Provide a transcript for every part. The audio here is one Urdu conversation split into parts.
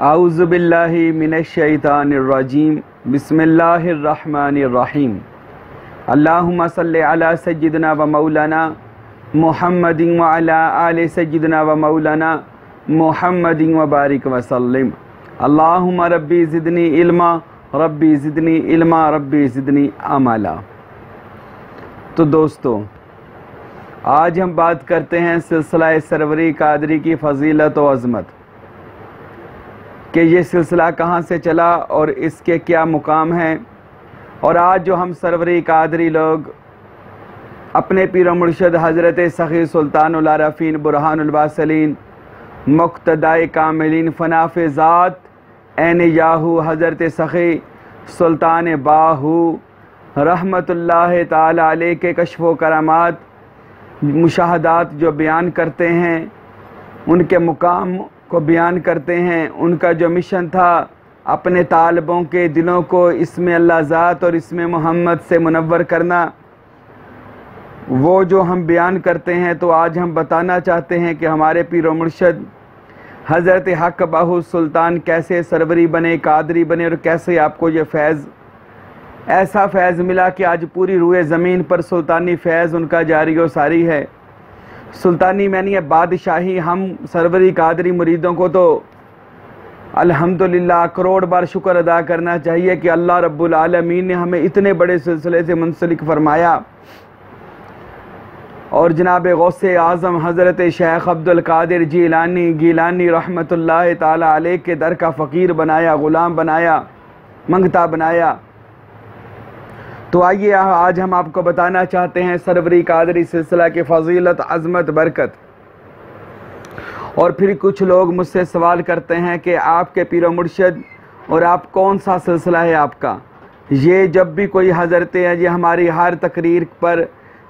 اعوذ باللہ من الشیطان الرجیم بسم اللہ الرحمن الرحیم اللہم صلی علی سیدنا و مولانا محمد وعلی آل سیدنا و مولانا محمد وبارک وسلم اللہم ربی زدنی علما ربی زدنی علما ربی زدنی عملا۔ تو دوستو، آج ہم بات کرتے ہیں سلسلہ سروری قادری کی فضیلت و عظمت، کہ یہ سلسلہ کہاں سے چلا اور اس کے کیا مقام ہیں، اور آج جو ہم سروری قادری لوگ اپنے پیر و مرشد حضرت سخی سلطان العارفین برہان الواصلین مقتدائے کاملین فناف ذات عین یاہو حضرت سخی سلطان باہو رحمت اللہ تعالی علیہ کے کشف و کرامات مشاہدات جو بیان کرتے ہیں، ان کے مقام کو بیان کرتے ہیں، ان کا جو مشن تھا اپنے طالبوں کے دلوں کو اسم اللہ ذات اور اسم محمد سے منور کرنا، وہ جو ہم بیان کرتے ہیں، تو آج ہم بتانا چاہتے ہیں کہ ہمارے پیر و مرشد حضرت حق باہو سلطان کیسے سروری بنے، قادری بنے، اور کیسے آپ کو یہ فیض، ایسا فیض ملا کہ آج پوری روئے زمین پر سلطانی فیض ان کا جاری و ساری ہے۔ سلطانی میں نہیں ہے، بادشاہی۔ ہم سروری قادری مریدوں کو تو الحمدللہ کروڑ بار شکر ادا کرنا چاہیے کہ اللہ رب العالمین نے ہمیں اتنے بڑے سلسلے سے منسلک فرمایا، اور جناب غوث اعظم حضرت شیخ عبدالقادر گیلانی رحمت اللہ تعالی علیہ کے در کا فقیر بنایا، غلام بنایا، منگتا بنایا۔ تو آئیے آج ہم آپ کو بتانا چاہتے ہیں سروری قادری سلسلہ کی فضیلت، عظمت، برکت۔ اور پھر کچھ لوگ مجھ سے سوال کرتے ہیں کہ آپ کے پیر و مرشد اور آپ کون سا سلسلہ ہے آپ کا؟ یہ جب بھی کوئی حضرت ہے، یہ ہماری ہر تقریر پر،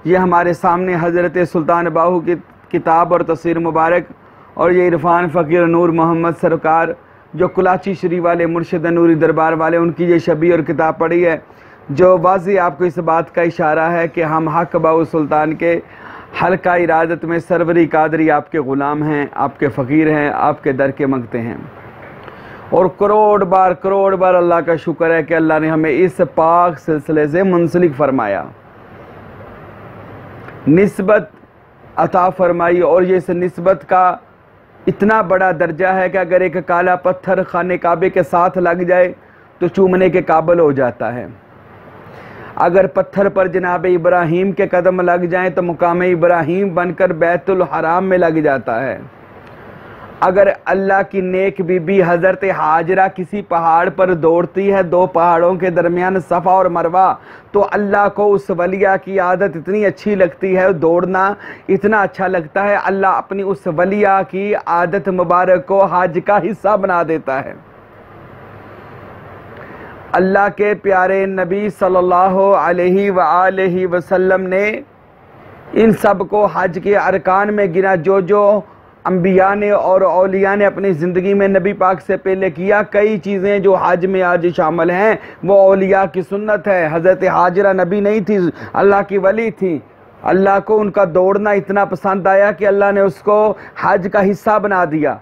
یہ ہمارے سامنے حضرت سلطان باہو کی کتاب اور تفسیر مبارک، اور یہ عرفان فقیر نور محمد سرکار جو کلاچی شریف والے مرشد نوری دربار والے، ان کی یہ شبیہ اور کتاب پڑھی ہے، جو واضح آپ کو اس بات کا اشارہ ہے کہ ہم حق باہو سلطان کے حلقہ ارادت میں سروری قادری آپ کے غلام ہیں، آپ کے فقیر ہیں، آپ کے در کے منگتے ہیں۔ اور کروڑ بار اللہ کا شکر ہے کہ اللہ نے ہمیں اس پاک سلسلے سے منسلک فرمایا، نسبت عطا فرمائی، اور یہ اس نسبت کا اتنا بڑا درجہ ہے کہ اگر ایک کالا پتھر خانہ کعبے کے ساتھ لگ جائے تو چومنے کے قابل ہو جاتا ہے۔ اگر پتھر پر جناب ابراہیم کے قدم لگ جائیں تو مقام ابراہیم بن کر بیت الحرام میں لگ جاتا ہے۔ اگر اللہ کی نیک بی بی حضرت حاجرہ کسی پہاڑ پر دوڑتی ہے، دو پہاڑوں کے درمیان صفا اور مروہ، تو اللہ کو اس ولیہ کی عادت اتنی اچھی لگتی ہے، دوڑنا اتنا اچھا لگتا ہے، اللہ اپنی اس ولیہ کی عادت مبارک کو حج کا حصہ بنا دیتا ہے۔ اللہ کے پیارے نبی صلی اللہ علیہ وآلہ وسلم نے ان سب کو حج کے ارکان میں گنا، جو انبیاء نے اور اولیاء نے اپنی زندگی میں نبی پاک سے پہلے کیا۔ کئی چیزیں جو حج میں آج شامل ہیں وہ اولیاء کی سنت ہے۔ حضرت حاجرہ نبی نہیں تھی، اللہ کی ولی تھی، اللہ کو ان کا دوڑنا اتنا پسند آیا کہ اللہ نے اس کو حج کا حصہ بنا دیا۔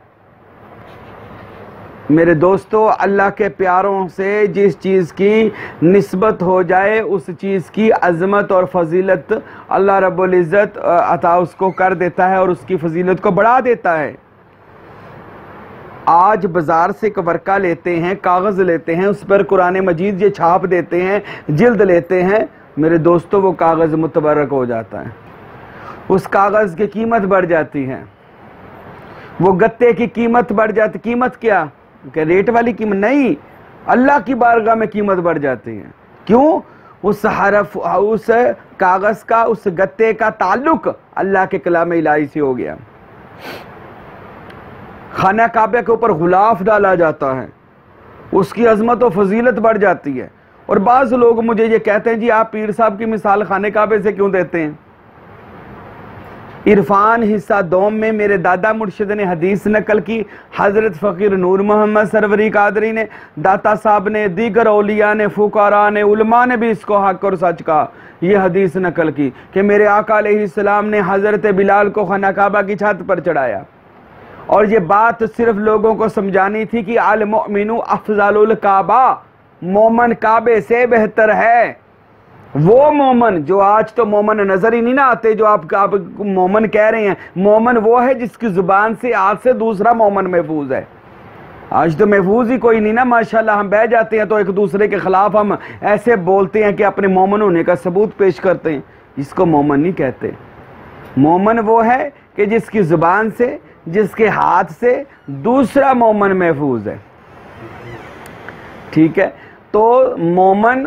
میرے دوستو، اللہ کے پیاروں سے جس چیز کی نسبت ہو جائے اس چیز کی عظمت اور فضیلت اللہ رب العزت عطا اس کو کر دیتا ہے اور اس کی فضیلت کو بڑھا دیتا ہے۔ آج بازار سے ایک ورقہ لیتے ہیں، کاغذ لیتے ہیں، اس پر قرآن مجید یہ چھاپ دیتے ہیں، جلد لیتے ہیں، میرے دوستو وہ کاغذ متبرک ہو جاتا ہے، اس کاغذ کی قیمت بڑھ جاتی ہے، وہ گتے کی قیمت بڑھ جاتی۔ قیمت کیا کہ ریٹ والی قیمت نہیں، اللہ کی بارگاہ میں قیمت بڑھ جاتی ہے۔ کیوں؟ اس حرف، اس کاغذ کا، اس گتے کا تعلق اللہ کے کلام الہی سے ہو گیا۔ خانہ کعبہ کے اوپر غلاف ڈالا جاتا ہے، اس کی عظمت و فضیلت بڑھ جاتی ہے۔ اور بعض لوگ مجھے یہ کہتے ہیں جی آپ پیر صاحب کی مثال خانہ کعبے سے کیوں دیتے ہیں؟ عرفان حصہ دوم میں میرے دادا مرشد نے حدیث نقل کی، حضرت فقیر نور محمد سروری قادری نے، داتا صاحب نے، دیگر اولیاء نے، فقراء نے، علماء نے بھی اس کو حق اور سچ کہا، یہ حدیث نقل کی کہ میرے آقا علیہ السلام نے حضرت بلال کو خانہ کعبہ کی چھت پر چڑھایا، اور یہ بات صرف لوگوں کو سمجھانی تھی کہ المؤمن افضل الکعبہ، مومن کعبے سے بہتر ہے۔ وہ مومن جو آج تو مومن نظر ہی نہیں نہ آتے، جو آپ مومن کہہ رہے ہیں، مومن وہ ہے جس کی زبان سے آج سے دوسرا مومن محفوظ ہے۔ آج تو محفوظ ہی کوئی نہیں نا، ماشاءاللہ ہم بیٹھ جاتے ہیں تو ایک دوسرے کے خلاف ہم ایسے بولتے ہیں کہ اپنے مومن ہونے کا ثبوت پیش کرتے ہیں، اس کو مومن نہیں کہتے۔ مومن وہ ہے کہ جس کی زبان سے، جس کے ہاتھ سے دوسرا مومن محفوظ ہے، ٹھیک ہے؟ تو مومن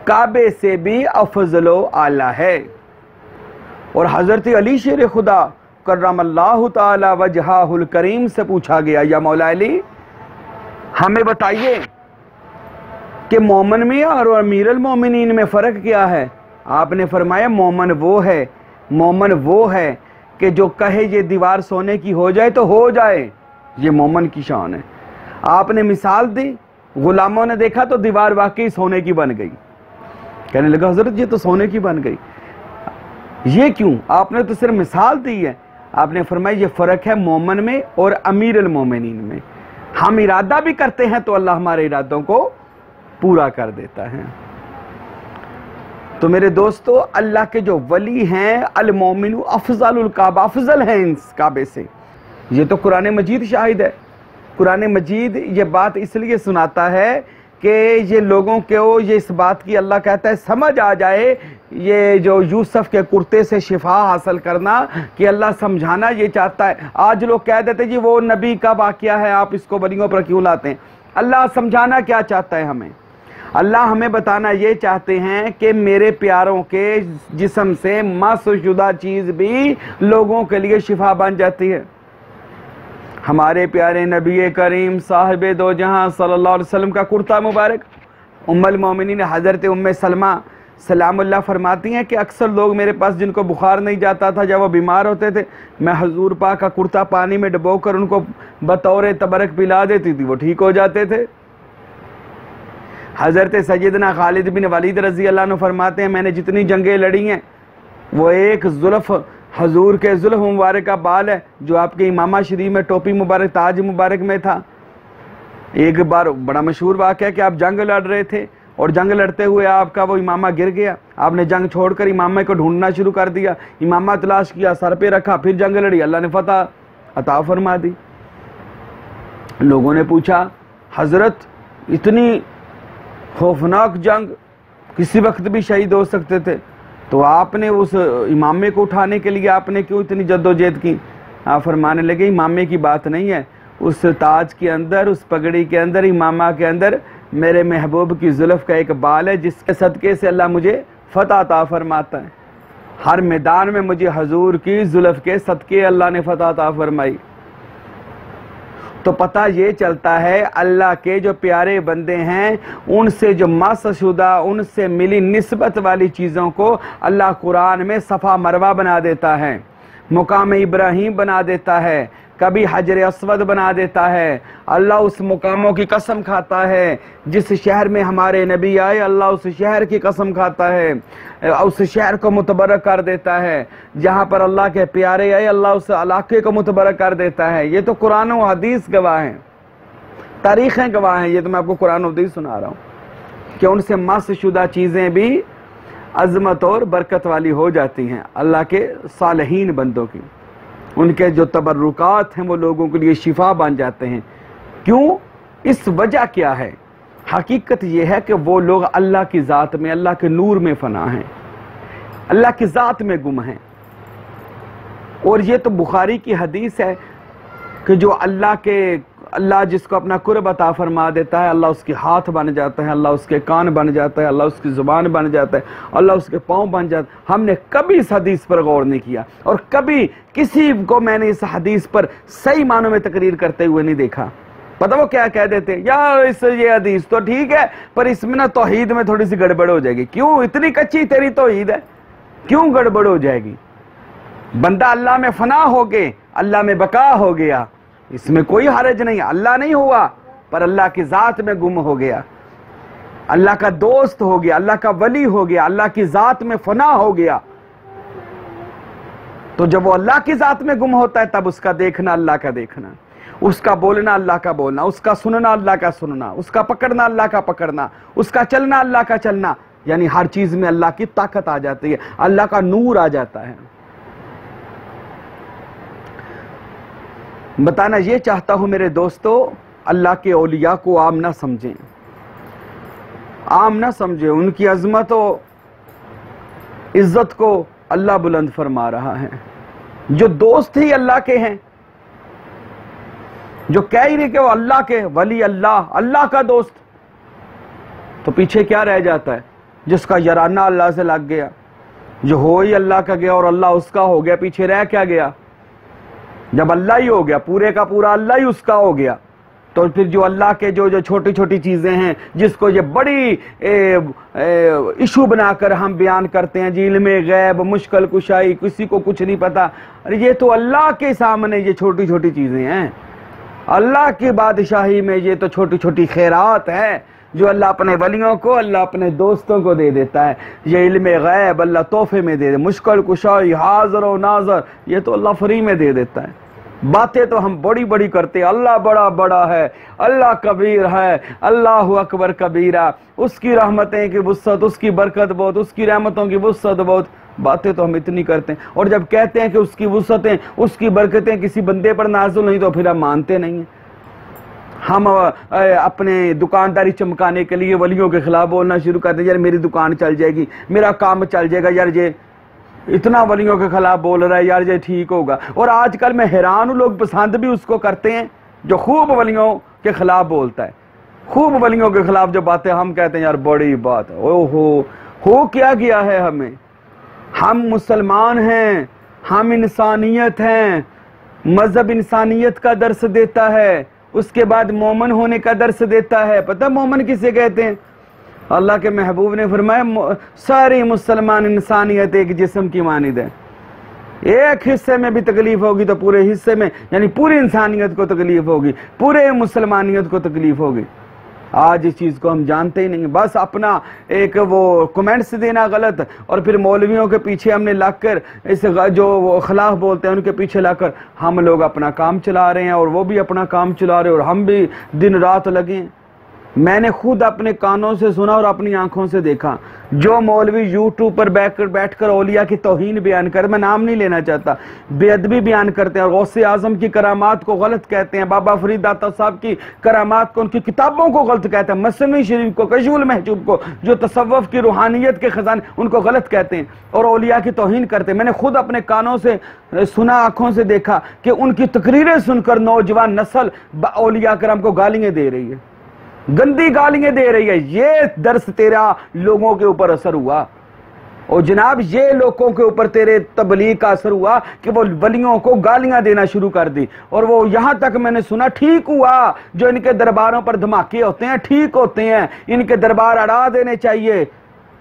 کعبے سے بھی افضل و اعلیٰ ہے۔ اور حضرت علی شیر خدا کرم اللہ تعالی وجہہ الکریم سے پوچھا گیا، یا مولا علی ہمیں بتائیے کہ مومن میں اور امیر المومنین میں فرق کیا ہے؟ آپ نے فرمایا مومن وہ ہے کہ جو کہے یہ دیوار سونے کی ہو جائے تو ہو جائے، یہ مومن کی شان ہے۔ آپ نے مثال دی، غلاموں نے دیکھا تو دیوار واقعی سونے کی بن گئی، کہنے لگا حضرت یہ تو سونے کی بن گئی، یہ کیوں؟ آپ نے تو صرف مثال دی ہے۔ آپ نے فرمایا یہ فرق ہے مومن میں اور امیر المومنین میں، ہم ارادہ بھی کرتے ہیں تو اللہ ہمارے ارادوں کو پورا کر دیتا ہے۔ تو میرے دوستو، اللہ کے جو ولی ہیں، المومن افضل الکعبہ، افضل ہیں اس کعبے سے، یہ تو قرآن مجید شاہد ہے۔ قرآن مجید یہ بات اس لیے سناتا ہے کہ یہ لوگوں کو یہ اس بات کی اللہ کہتا ہے سمجھ آ جائے، یہ جو یوسف کے کرتے سے شفا حاصل کرنا، کہ اللہ سمجھانا یہ چاہتا ہے۔ آج لوگ کہہ دیتے جی وہ نبی کا واقعہ ہے، آپ اس کو ولیوں پر کیوں لاتے ہیں؟ اللہ سمجھانا کیا چاہتا ہے ہمیں؟ اللہ ہمیں بتانا یہ چاہتے ہیں کہ میرے پیاروں کے جسم سے مس شدہ چیز بھی لوگوں کے لیے شفا بن جاتی ہے۔ ہمارے پیارے نبی کریم صاحب دو جہاں صلی اللہ علیہ وسلم کا کرتا مبارک، ام المومنین حضرت ام سلمہ سلام اللہ فرماتی ہیں کہ اکثر لوگ میرے پاس جن کو بخار نہیں جاتا تھا، جب وہ بیمار ہوتے تھے، میں حضور پاک کا کرتا پانی میں ڈبو کر ان کو بطور تبرک پلا دیتی تھی، وہ ٹھیک ہو جاتے تھے۔ حضرت سیدنا خالد بن ولید رضی اللہ عنہ فرماتے ہیں میں نے جتنی جنگیں لڑی ہیں، وہ ایک زلف حضور کے زلف مبارک کا بال ہے جو آپ کے امامہ شریف میں ٹوپی مبارک تاج مبارک میں تھا۔ ایک بار بڑا مشہور واقعہ ہے کہ آپ جنگ لڑ رہے تھے اور جنگ لڑتے ہوئے آپ کا وہ امامہ گر گیا، آپ نے جنگ چھوڑ کر امامہ کو ڈھونڈنا شروع کر دیا، امامہ تلاش کیا، سر پہ رکھا، پھر جنگ لڑی، اللہ نے فتح عطا فرما دی۔ لوگوں نے پوچھا حضرت اتنی خوفناک جنگ، کسی وقت بھی شہید ہو سکتے تھے، تو آپ نے اس امامے کو اٹھانے کے لیے آپ نے کیوں اتنی جد و جہد کی؟ آپ فرمانے لگے امامے کی بات نہیں ہے، اس تاج کے اندر، اس پگڑی کے اندر، امامہ کے اندر میرے محبوب کی زلف کا ایک بال ہے جس کے صدقے سے اللہ مجھے فتح عطا فرماتا ہے۔ ہر میدان میں مجھے حضور کی زلف کے صدقے اللہ نے فتح عطا فرمائی۔ تو پتہ یہ چلتا ہے اللہ کے جو پیارے بندے ہیں ان سے جو مس شدہ، ان سے ملی نسبت والی چیزوں کو اللہ قرآن میں صفا مروہ بنا دیتا ہے، مقام ابراہیم بنا دیتا ہے، کبھی حجر اسود بنا دیتا ہے۔ اللہ اس مقاموں کی قسم کھاتا ہے، جس شہر میں ہمارے نبی آئے اللہ اس شہر کی قسم کھاتا ہے، اس شہر کو متبرک کر دیتا ہے۔ جہاں پر اللہ کے پیارے آئے اللہ اس علاقے کو متبرک کر دیتا ہے۔ یہ تو قرآن و حدیث گواہ ہیں، تاریخیں گواہ ہیں، یہ تو میں آپ کو قرآن و حدیث سنا رہا ہوں کہ ان سے مس شدہ چیزیں بھی عظمت اور برکت والی ہو جاتی ہیں اللہ کے صالحین بندوں کی، ان کے جو تبرکات ہیں وہ لوگوں کے لیے شفا بن جاتے ہیں۔ کیوں؟ اس وجہ کیا ہے؟ حقیقت یہ ہے کہ وہ لوگ اللہ کی ذات میں، اللہ کے نور میں فنا ہیں، اللہ کی ذات میں گم ہیں۔ اور یہ تو بخاری کی حدیث ہے کہ جو اللہ جس کو اپنا قرب عطا فرما دیتا ہے، اللہ اس کے ہاتھ بن جاتا ہے، اللہ اس کے کان بن جاتا ہے، اللہ اس کی زبان بن جاتا ہے، اللہ اس کے پاؤں بن جاتا ہے۔ ہم نے کبھی اس حدیث پر غور نہیں کیا اور کبھی کسی کو میں نے اس حدیث پر صحیح معنوں میں تقریر کرتے ہوئے نہیں دیکھا۔ پتہ وہ کیا کہہ دیتے ہیں؟ یار یہ حدیث تو ٹھیک ہے پر اس میں نا توحید میں تھوڑی سی گڑبڑ ہو جائے گی۔ کیوں؟ اتنی کچی تیری توحید ہے، کیوں گڑبڑ ہو جائے گی؟ بندہ اللہ میں فنا ہو گئے، اللہ میں بقا ہو گیا، اس میں کوئی حرج نہیں، اللہ نہیں ہوا پر اللہ کی ذات میں گم ہو گیا، اللہ کا دوست ہو گیا، اللہ کا ولی ہو گیا، اللہ کی ذات میں فنا ہو گیا۔ تو جب وہ اللہ کی ذات میں گم ہوتا ہے تب اس کا دیکھنا اللہ کا دیکھنا، اس کا بولنا اللہ کا بولنا، اس کا سننا اللہ کا سننا، اس کا پکڑنا اللہ کا پکڑنا، اس کا چلنا اللہ کا چلنا، یعنی ہر چیز میں اللہ کی طاقت آ جاتی ہے، اللہ کا نور آ جاتا ہے۔ بتانا یہ چاہتا ہوں میرے دوستو، اللہ کے اولیاء کو عام نہ سمجھیں، عام نہ سمجھیں، ان کی عظمت و عزت کو اللہ بلند فرما رہا ہے۔ جو دوست ہی اللہ کے ہیں، جو کہہ ہی نہیں کہ وہ اللہ کے ولی، اللہ کا دوست، تو پیچھے کیا رہ جاتا ہے؟ جس کا یارانہ اللہ سے لگ گیا، جو ہو ہی اللہ کا گیا اور اللہ اس کا ہو گیا، پیچھے رہ کیا گیا؟ جب اللہ ہی ہو گیا، پورے کا پورا اللہ ہی اس کا ہو گیا، تو پھر جو اللہ کے جو چھوٹی چھوٹی چیزیں ہیں جس کو یہ بڑی ایشو بنا کر ہم بیان کرتے ہیں، جی علم غیب، مشکل کشائی، کسی کو کچھ نہیں پتا، ارے یہ تو اللہ کے سامنے یہ چھوٹی چھوٹی چیزیں ہیں، اللہ کی بادشاہی میں یہ تو چھوٹی چھوٹی خیرات ہے جو اللہ اپنے ولیوں کو، اللہ اپنے دوستوں کو دے دیتا ہے۔ یہ علم غیب اللہ تحفے میں دے دے، مشکل کشائی، حاضر و ناظر، یہ تو اللہ فری میں دے دیتا ہے۔ باتیں تو ہم بڑی بڑی کرتے ہیں، اللہ بڑا بڑا ہے، اللہ کبیر ہے، اللہ اکبر کبیرہ، اس کی رحمتیں کی وسعت، اس کی برکت بہت، اس کی رحمتوں کی وسعت بہت، باتیں تو ہم اتنی کرتے ہیں، اور جب کہتے ہیں کہ اس کی وسعتیں، اس کی برکتیں کسی بندے پر نازل نہیں تو پھر ہم مانتے نہیں ہیں۔ ہم اپنے دکانداری چمکانے کے لیے ولیوں کے خلاف بولنا شروع کرتے ہیں، یار میری دکان چل جائے گی، میرا کام چل جائے گا، یار یہ اتنا ولیوں کے خلاف بول رہا ہے، یار یہ ٹھیک ہوگا۔ اور آج کل میں حیران ہوں، لوگ پسند بھی اس کو کرتے ہیں جو خوب ولیوں کے خلاف بولتا ہے، خوب ولیوں کے خلاف جو باتیں ہم کہتے ہیں، یار بڑی بات ہے، ہو کیا گیا ہے ہمیں؟ ہم مسلمان ہیں، ہم انسانیت ہیں، مذہب انسانیت کا درس دیتا ہے، اس کے بعد مومن ہونے کا درس دیتا ہے۔ پتہ مومن کسے کہتے ہیں؟ اللہ کے محبوب نے فرمایا ساری مسلمان انسانیت ایک جسم کی مانند ہے، ایک حصے میں بھی تکلیف ہوگی تو پورے حصے میں، یعنی پوری انسانیت کو تکلیف ہوگی، پورے مسلمانیت کو تکلیف ہوگی۔ آج اس چیز کو ہم جانتے ہی نہیں، بس اپنا ایک وہ کمنٹس دینا غلط، اور پھر مولویوں کے پیچھے ہم نے لگ کر اس جو وہ خلاف بولتے ہیں ان کے پیچھے لگ کر ہم لوگ اپنا کام چلا رہے ہیں، اور وہ بھی اپنا کام چلا رہے ہیں، اور ہم بھی دن رات لگے ہیں۔ میں نے خود اپنے کانوں سے سنا اور اپنی آنکھوں سے دیکھا، جو مولوی یوٹیوب پر بیٹھ کر اولیاء کی توہین بیان کر، میں نام نہیں لینا چاہتا، بے ادبی بیان کرتے ہیں، اور غوث اعظم کی کرامات کو غلط کہتے ہیں، بابا فرید داتا صاحب کی کرامات کو، ان کی کتابوں کو غلط کہتے ہیں، مثنوی شریف کو، کشف المحجوب کو، جو تصوف کی روحانیت کے خزانے، ان کو غلط کہتے ہیں اور اولیاء کی توہین کرتے ہیں۔ میں نے خود اپنے کانوں سے سنا، آنکھوں سے دیکھا کہ ان کی تقریریں سن کر نوجوان نسل اولیاء کرام کو گالیاں دے رہی ہے، گندی گالیاں دے رہی ہے۔ یہ درس تیرا لوگوں کے اوپر اثر ہوا، اور جناب یہ لوگوں کے اوپر تیرے تبلیغ کا اثر ہوا کہ وہ ولیوں کو گالیاں دینا شروع کر دی، اور وہ یہاں تک میں نے سنا ٹھیک ہوا، جو ان کے درباروں پر دھماکے ہوتے ہیں ٹھیک ہوتے ہیں، ان کے دربار اڑا دینے چاہیے،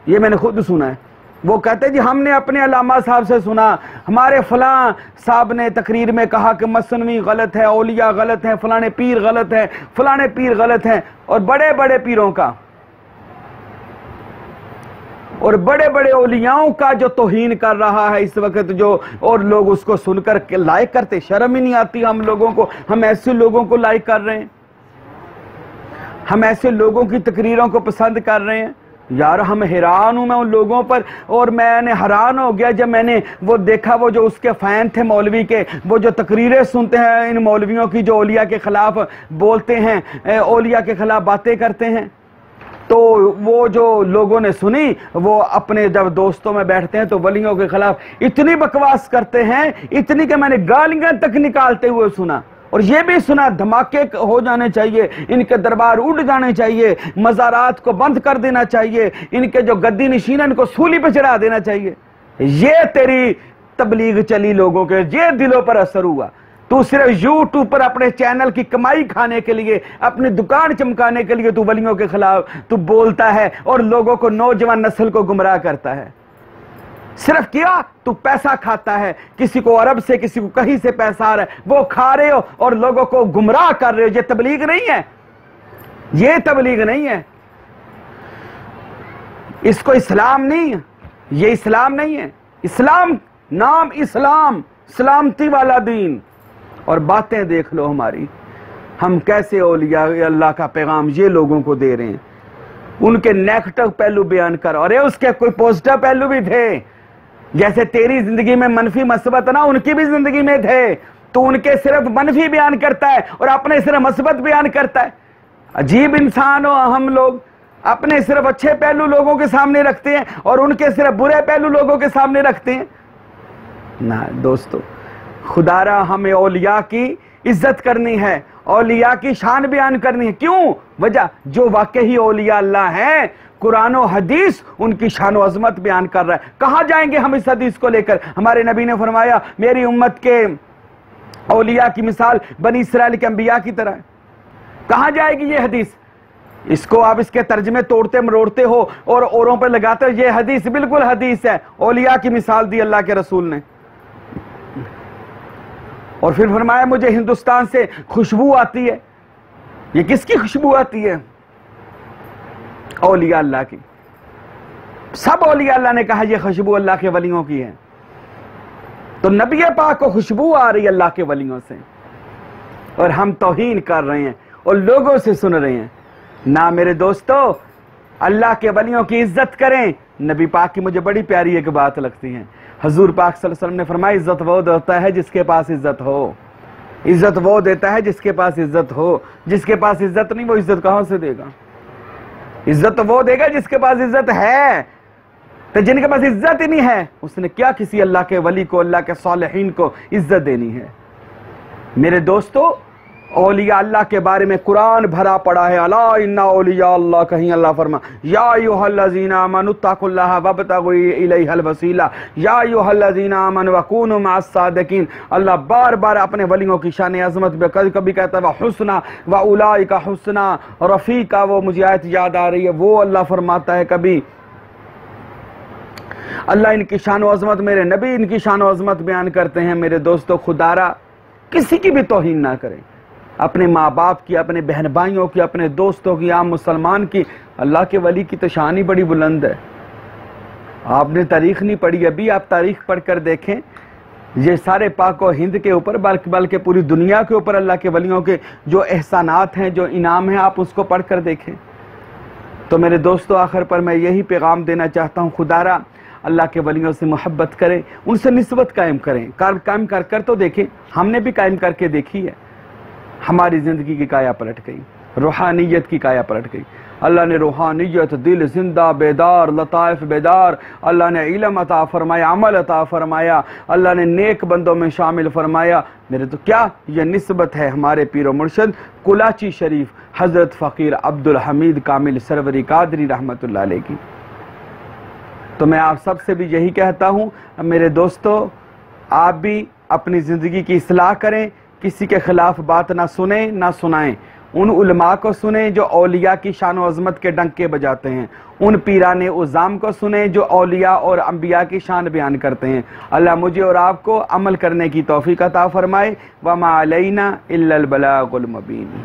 یہ میں نے خود سنا ہے۔ وہ کہتے ہیں جی ہم نے اپنے علامہ صاحب سے سنا، ہمارے فلاں صاحب نے تقریر میں کہا کہ مثنوی غلط ہے، اولیاء غلط ہیں، فلاں پیر غلط ہے، فلاں پیر غلط ہیں، اور بڑے بڑے پیروں کا اور بڑے بڑے اولیاؤں کا جو توہین کر رہا ہے اس وقت، جو اور لوگ اس کو سن کر لائک کرتے، شرم ہی نہیں آتی ہم لوگوں کو، ہم ایسے لوگوں کو لائک کر رہے ہیں، ہم ایسے لوگوں کی تقریروں کو پسند کر رہے ہیں۔ یار ہم حیران ہوں میں ان لوگوں پر، اور میں نے حیران ہو گیا جب میں نے وہ دیکھا، وہ جو اس کے فین تھے مولوی کے، وہ جو تقریریں سنتے ہیں ان مولویوں کی جو اولیاء کے خلاف بولتے ہیں، اولیاء کے خلاف باتیں کرتے ہیں، تو وہ جو لوگوں نے سنی، وہ اپنے جب دوستوں میں بیٹھتے ہیں تو ولیوں کے خلاف اتنی بکواس کرتے ہیں، اتنی کہ میں نے گالیاں تک نکالتے ہوئے سنا، اور یہ بھی سنا دھماکے ہو جانے چاہیے، ان کے دربار اڑ جانے چاہیے، مزارات کو بند کر دینا چاہیے، ان کے جو گدی نشین ان کو سولی پہ چڑھا دینا چاہیے۔ یہ تیری تبلیغ چلی لوگوں کے، یہ دلوں پر اثر ہوا۔ تو صرف یوٹیوب پر اپنے چینل کی کمائی کھانے کے لیے، اپنی دکان چمکانے کے لیے تو ولیوں کے خلاف تو بولتا ہے، اور لوگوں کو، نوجوان نسل کو گمراہ کرتا ہے۔ صرف کیا تو پیسہ کھاتا ہے، کسی کو عرب سے، کسی کو کہیں سے پیسہ آ رہا ہے، وہ کھا رہے ہو اور لوگوں کو گمراہ کر رہے ہو۔ یہ تبلیغ نہیں ہے، یہ تبلیغ نہیں ہے، اس کو اسلام نہیں ہے، یہ اسلام نہیں ہے۔ اسلام نام اسلام، سلامتی والا دین، اور باتیں دیکھ لو ہماری، ہم کیسے اولیاء اللہ کا پیغام یہ لوگوں کو دے رہے ہیں۔ ان کے نیگیٹو پہلو بیان کر، اور اس کے کوئی پوزیٹو پہلو بھی تھے، جیسے تیری زندگی میں منفی مثبت نا، ان کی بھی زندگی میں تھے، تو ان کے صرف منفی بیان کرتا ہے اور اپنے صرف مثبت بیان کرتا ہے۔ عجیب انسان ہو ہم لوگ، اپنے صرف اچھے پہلو لوگوں کے سامنے رکھتے ہیں اور ان کے صرف برے پہلو لوگوں کے سامنے رکھتے ہیں۔ نہ دوستو، خدا را ہمیں اولیاء کی عزت کرنی ہے، اولیاء کی شان بیان کرنی ہے۔ کیوں؟ وجہ جو واقعی اولیاء اللہ ہیں، قرآن و حدیث ان کی شان و عظمت بیان کر رہا ہے۔ کہاں جائیں گے ہم اس حدیث کو لے کر؟ ہمارے نبی نے فرمایا میری امت کے اولیاء کی مثال بنی اسرائیل کے انبیاء کی طرح ہے۔ کہاں جائے گی یہ حدیث؟ اس کو آپ اس کے ترجمے توڑتے مروڑتے ہو اور اوروں پر لگاتے ہو، یہ حدیث بالکل حدیث ہے، اولیاء کی مثال دی اللہ کے رسول نے۔ اور پھر فرمایا مجھے ہندوستان سے خوشبو آتی ہے۔ یہ کس کی خوشبو آتی ہے؟ اولیاء اللہ کی۔ سب اولیاء اللہ نے کہا یہ خوشبو اللہ کے ولیوں کی ہے، تو نبی پاک کو خوشبو آ رہی اللہ کے ولیوں سے، اور ہم توہین کر رہے ہیں اور لوگوں سے سن رہے ہیں۔ نہ میرے دوستو، اللہ کے ولیوں کی عزت کریں۔ نبی پاک کی مجھے بڑی پیاری ایک بات لگتی ہے، حضور پاک صلی اللہ علیہ وسلم نے فرمایا عزت وہ دیتا ہے جس کے پاس عزت ہو، عزت وہ دیتا ہے جس کے پاس عزت ہو، جس کے پاس عزت نہیں وہ عزت کہاں سے دے گا؟ عزت وہ دے گا جس کے پاس عزت ہے، تو جن کے پاس عزت ہی نہیں ہے اس نے کیا کسی اللہ کے ولی کو، اللہ کے صالحین کو عزت دینی ہے؟ میرے دوستو، اولیاء اللہ کے بارے میں قرآن بھرا پڑا ہے، الا ان اولیاء اللہ، کہیں اللہ فرما یا ایھا الذین آمنوا اتقوا اللہ وابتغوا الیہ الوسیلہ یا ایھا الذین آمنوا وکونوا مع الصادقین۔ اللہ بار بار اپنے ولیوں کی شان عظمت پہ کبھی کہتا ہے وحسنا واولئک حسنا رفیقا، وہ مجھے آیت یاد آ رہی ہے، وہ اللہ فرماتا ہے کبھی اللہ ان کی شان و عظمت، میرے نبی ان کی شان و عظمت بیان کرتے ہیں۔ میرے دوستو، خدا را کسی کی بھی توہین نہ کریں، اپنے ماں باپ کی، اپنے بہن بھائیوں کی، اپنے دوستوں کی، عام مسلمان کی۔ اللہ کے ولی کی تو شان ہی بڑی بلند ہے۔ آپ نے تاریخ نہیں پڑھی ابھی، آپ تاریخ پڑھ کر دیکھیں، یہ سارے پاک و ہند کے اوپر بلکہ پوری دنیا کے اوپر اللہ کے ولیوں کے جو احسانات ہیں، جو انعام ہیں، آپ اس کو پڑھ کر دیکھیں۔ تو میرے دوستو، آخر پر میں یہی پیغام دینا چاہتا ہوں، خدا را اللہ کے ولیوں سے محبت کریں، ان سے نسبت قائم کریں، قائم کر تو دیکھیں۔ ہم نے بھی قائم کر کے دیکھی ہے، ہماری زندگی کی کایا پلٹ گئی، روحانیت کی کایا پلٹ گئی۔ اللہ نے روحانیت، دل زندہ بیدار، لطائف بیدار، اللہ نے علم عطا فرمایا، عمل عطا فرمایا، اللہ نے نیک بندوں میں شامل فرمایا۔ میرے تو کیا یہ نسبت ہے ہمارے پیر و مرشد کلاچی شریف حضرت فقیر عبدالحمید کامل سروری قادری رحمت اللہ علیہ کی۔ تو میں آپ سب سے بھی یہی کہتا ہوں میرے دوستو، آپ بھی اپنی زندگی کی اصلاح کریں، کسی کے خلاف بات نہ سنیں نہ سنائیں، ان علماء کو سنیں جو اولیاء کی شان و عظمت کے ڈنکے بجاتے ہیں، ان پیران عظام کو سنیں جو اولیاء اور انبیاء کی شان بیان کرتے ہیں۔ اللہ مجھے اور آپ کو عمل کرنے کی توفیق عطا فرمائے۔ وما علینا الا البلاغ المبین۔